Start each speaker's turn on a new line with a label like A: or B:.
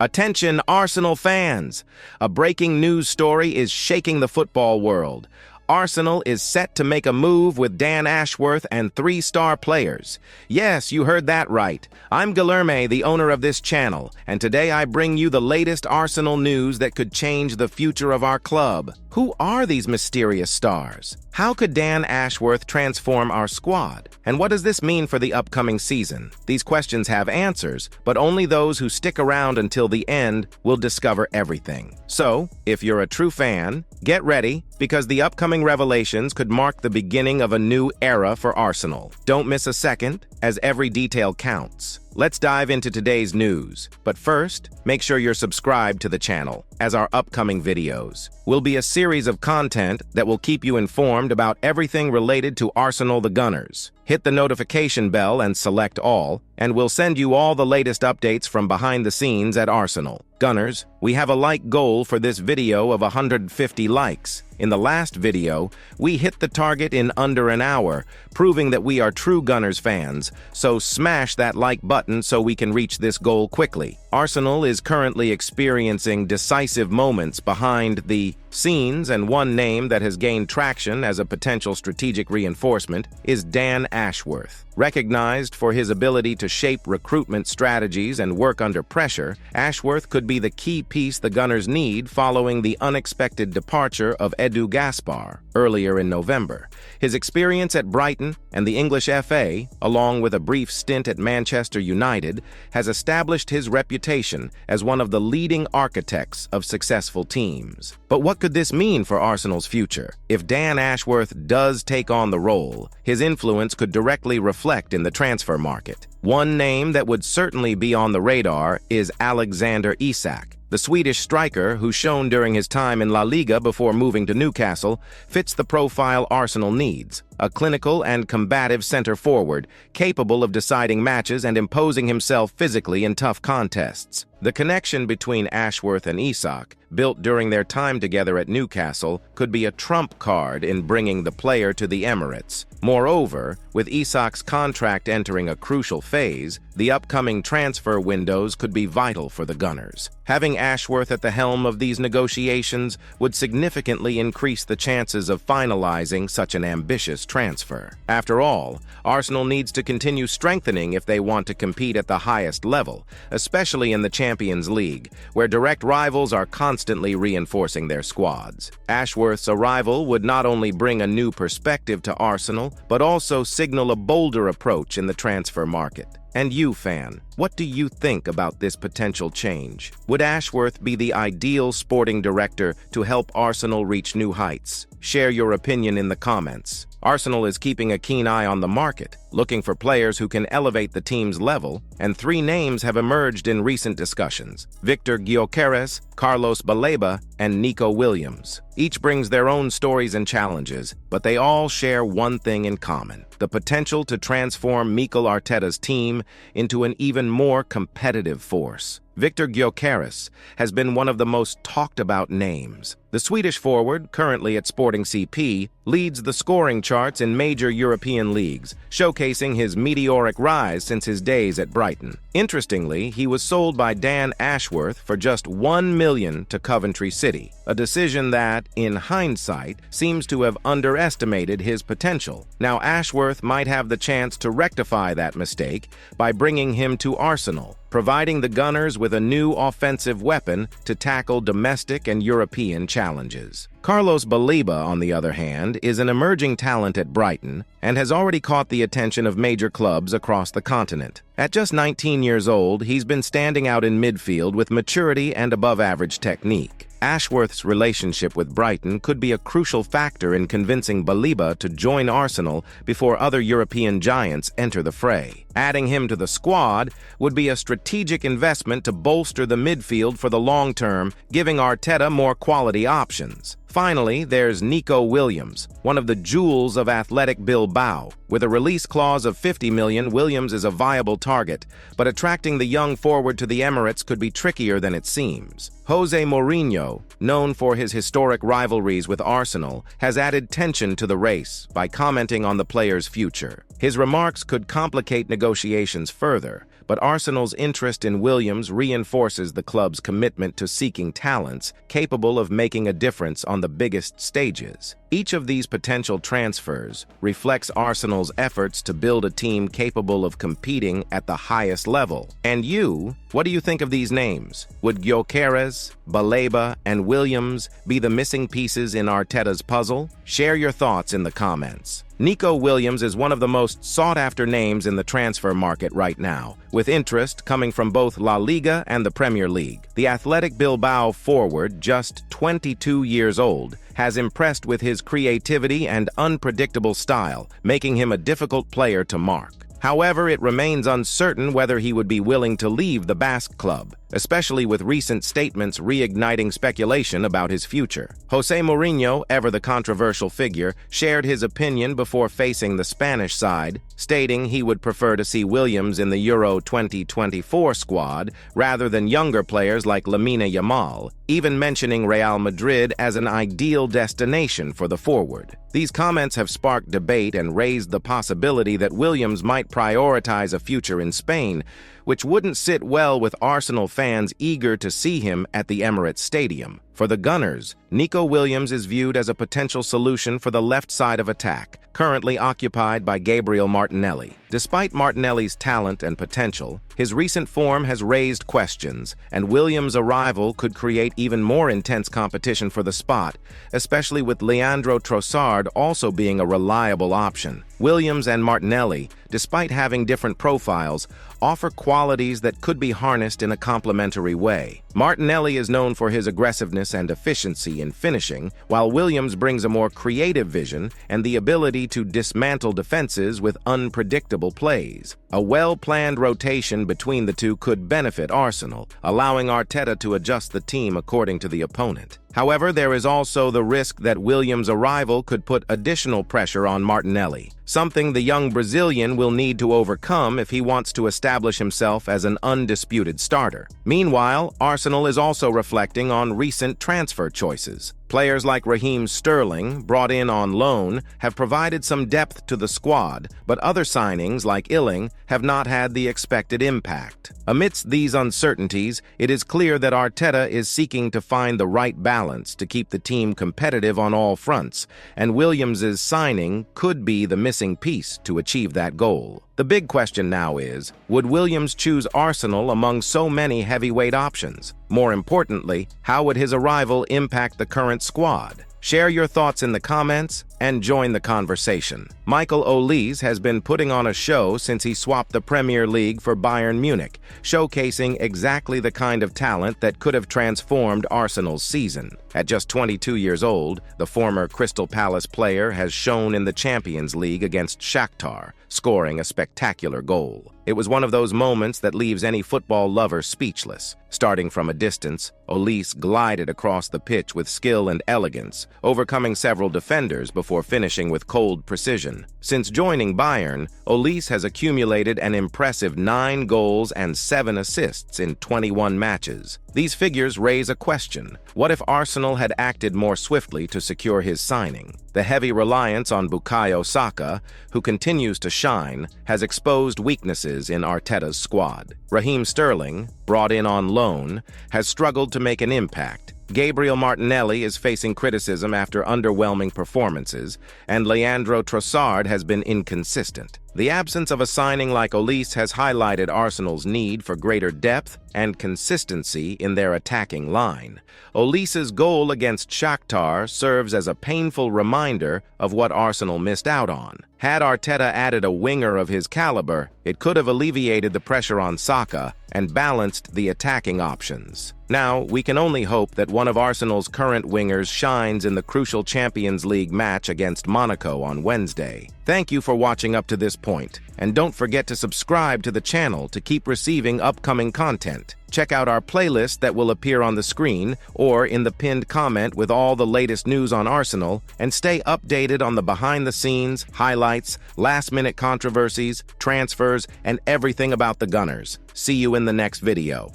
A: Attention, Arsenal fans! A breaking news story is shaking the football world. Arsenal is set to make a move with Dan Ashworth and 3-star players. Yes, you heard that right. I'm Guilherme, the owner of this channel, and today I bring you the latest Arsenal news that could change the future of our club. Who are these mysterious stars? How could Dan Ashworth transform our squad? And what does this mean for the upcoming season? These questions have answers, but only those who stick around until the end will discover everything. So, if you're a true fan, get ready, because the upcoming revelations could mark the beginning of a new era for Arsenal. Don't miss a second, as every detail counts. Let's dive into today's news. But first, make sure you're subscribed to the channel, as our upcoming videos will be a series of content that will keep you informed about everything related to Arsenal the Gunners. Hit the notification bell and select all, and we'll send you all the latest updates from behind the scenes at Arsenal. Gunners, we have a like goal for this video of 150 likes. In the last video, we hit the target in under an hour, proving that we are true Gunners fans, so smash that like button so we can reach this goal quickly. Arsenal is currently experiencing decisive moments behind the scenes, and one name that has gained traction as a potential strategic reinforcement is Dan Ashworth. Recognized for his ability to shape recruitment strategies and work under pressure, Ashworth could be the key piece the Gunners need following the unexpected departure of Edu Gaspar earlier in November. His experience at Brighton and the English FA, along with a brief stint at Manchester United, has established his reputation as one of the leading architects of successful teams. But what could this mean for Arsenal's future? If Dan Ashworth does take on the role, his influence could directly reflect in the transfer market. One name that would certainly be on the radar is Alexander Isak. The Swedish striker, who shone during his time in La Liga before moving to Newcastle, fits the profile Arsenal needs. A clinical and combative center-forward, capable of deciding matches and imposing himself physically in tough contests. The connection between Ashworth and Isak, built during their time together at Newcastle, could be a trump card in bringing the player to the Emirates. Moreover, with Isak's contract entering a crucial phase, the upcoming transfer windows could be vital for the Gunners. Having Ashworth at the helm of these negotiations would significantly increase the chances of finalizing such an ambitious transfer. After all, Arsenal needs to continue strengthening if they want to compete at the highest level, especially in the Champions League, where direct rivals are constantly reinforcing their squads. Ashworth's arrival would not only bring a new perspective to Arsenal, but also signal a bolder approach in the transfer market. And you, fan, what do you think about this potential change? Would Ashworth be the ideal sporting director to help Arsenal reach new heights? Share your opinion in the comments. Arsenal is keeping a keen eye on the market, looking for players who can elevate the team's level, and 3 names have emerged in recent discussions: Victor Gyökeres, Carlos Baleba, and Nico Williams. Each brings their own stories and challenges, but they all share one thing in common: the potential to transform Mikel Arteta's team into an even more competitive force. Victor Gyökeres has been one of the most talked-about names. The Swedish forward, currently at Sporting CP, leads the scoring charts in major European leagues, showcasing his meteoric rise since his days at Brighton. Interestingly, he was sold by Dan Ashworth for just $1 million to Coventry City, a decision that, in hindsight, seems to have underestimated his potential. Now, Ashworth might have the chance to rectify that mistake by bringing him to Arsenal, providing the Gunners with a new offensive weapon to tackle domestic and European challenges. Carlos Baleba, on the other hand, is an emerging talent at Brighton and has already caught the attention of major clubs across the continent. At just 19 years old, he's been standing out in midfield with maturity and above-average technique. Ashworth's relationship with Brighton could be a crucial factor in convincing Baleba to join Arsenal before other European giants enter the fray. Adding him to the squad would be a strategic investment to bolster the midfield for the long term, giving Arteta more quality options. Finally, there's Nico Williams, one of the jewels of Athletic Bilbao. With a release clause of $50 million, Williams is a viable target, but attracting the young forward to the Emirates could be trickier than it seems. Jose Mourinho, known for his historic rivalries with Arsenal, has added tension to the race by commenting on the player's future. His remarks could complicate negotiations further, but Arsenal's interest in Williams reinforces the club's commitment to seeking talents capable of making a difference on the biggest stages. Each of these potential transfers reflects Arsenal's efforts to build a team capable of competing at the highest level. And you, what do you think of these names? Would Gyökeres, Baleba, and Williams be the missing pieces in Arteta's puzzle? Share your thoughts in the comments. Nico Williams is one of the most sought-after names in the transfer market right now, with interest coming from both La Liga and the Premier League. The Athletic Bilbao forward, just 22 years old, has impressed with his creativity and unpredictable style, making him a difficult player to mark. However, it remains uncertain whether he would be willing to leave the Basque club, especially with recent statements reigniting speculation about his future. Jose Mourinho, ever the controversial figure, shared his opinion before facing the Spanish side, stating he would prefer to see Williams in the Euro 2024 squad rather than younger players like Lamine Yamal, even mentioning Real Madrid as an ideal destination for the forward. These comments have sparked debate and raised the possibility that Williams might prioritize a future in Spain, which wouldn't sit well with Arsenal fans eager to see him at the Emirates Stadium. For the Gunners, Nico Williams is viewed as a potential solution for the left side of attack, currently occupied by Gabriel Martinelli. Despite Martinelli's talent and potential, his recent form has raised questions, and Williams' arrival could create even more intense competition for the spot, especially with Leandro Trossard also being a reliable option. Williams and Martinelli, despite having different profiles, offer qualities that could be harnessed in a complementary way. Martinelli is known for his aggressiveness and efficiency in finishing, while Williams brings a more creative vision and the ability to dismantle defenses with unpredictable plays. A well-planned rotation between the two could benefit Arsenal, allowing Arteta to adjust the team according to the opponent. However, there is also the risk that Williams' arrival could put additional pressure on Martinelli, something the young Brazilian will need to overcome if he wants to establish himself as an undisputed starter. Meanwhile, Arsenal is also reflecting on recent transfer choices. Players like Raheem Sterling, brought in on loan, have provided some depth to the squad, but other signings, like Illing, have not had the expected impact. Amidst these uncertainties, it is clear that Arteta is seeking to find the right balance to keep the team competitive on all fronts, and Williams' signing could be the missing piece to achieve that goal. The big question now is, would Williams choose Arsenal among so many heavyweight options? More importantly, how would his arrival impact the current squad? Share your thoughts in the comments and join the conversation. Michael Olise has been putting on a show since he swapped the Premier League for Bayern Munich, showcasing exactly the kind of talent that could have transformed Arsenal's season. At just 22 years old, the former Crystal Palace player has shone in the Champions League against Shakhtar, scoring a spectacular goal. It was one of those moments that leaves any football lover speechless. Starting from a distance, Olise glided across the pitch with skill and elegance, overcoming several defenders before finishing with cold precision. Since joining Bayern, Olise has accumulated an impressive 9 goals and 7 assists in 21 matches. These figures raise a question. What if Arsenal had acted more swiftly to secure his signing? The heavy reliance on Bukayo Saka, who continues to shine, has exposed weaknesses in Arteta's squad. Raheem Sterling, brought in on loan, has struggled to make an impact. Gabriel Martinelli is facing criticism after underwhelming performances, and Leandro Trossard has been inconsistent. The absence of a signing like Olise has highlighted Arsenal's need for greater depth and consistency in their attacking line. Olise's goal against Shakhtar serves as a painful reminder of what Arsenal missed out on. Had Arteta added a winger of his caliber, it could have alleviated the pressure on Saka and balanced the attacking options. Now, we can only hope that one of Arsenal's current wingers shines in the crucial Champions League match against Monaco on Wednesday. Thank you for watching up to this point, and don't forget to subscribe to the channel to keep receiving upcoming content. Check out our playlist that will appear on the screen or in the pinned comment with all the latest news on Arsenal, and stay updated on the behind-the-scenes, highlights, last-minute controversies, transfers, and everything about the Gunners. See you in the next video.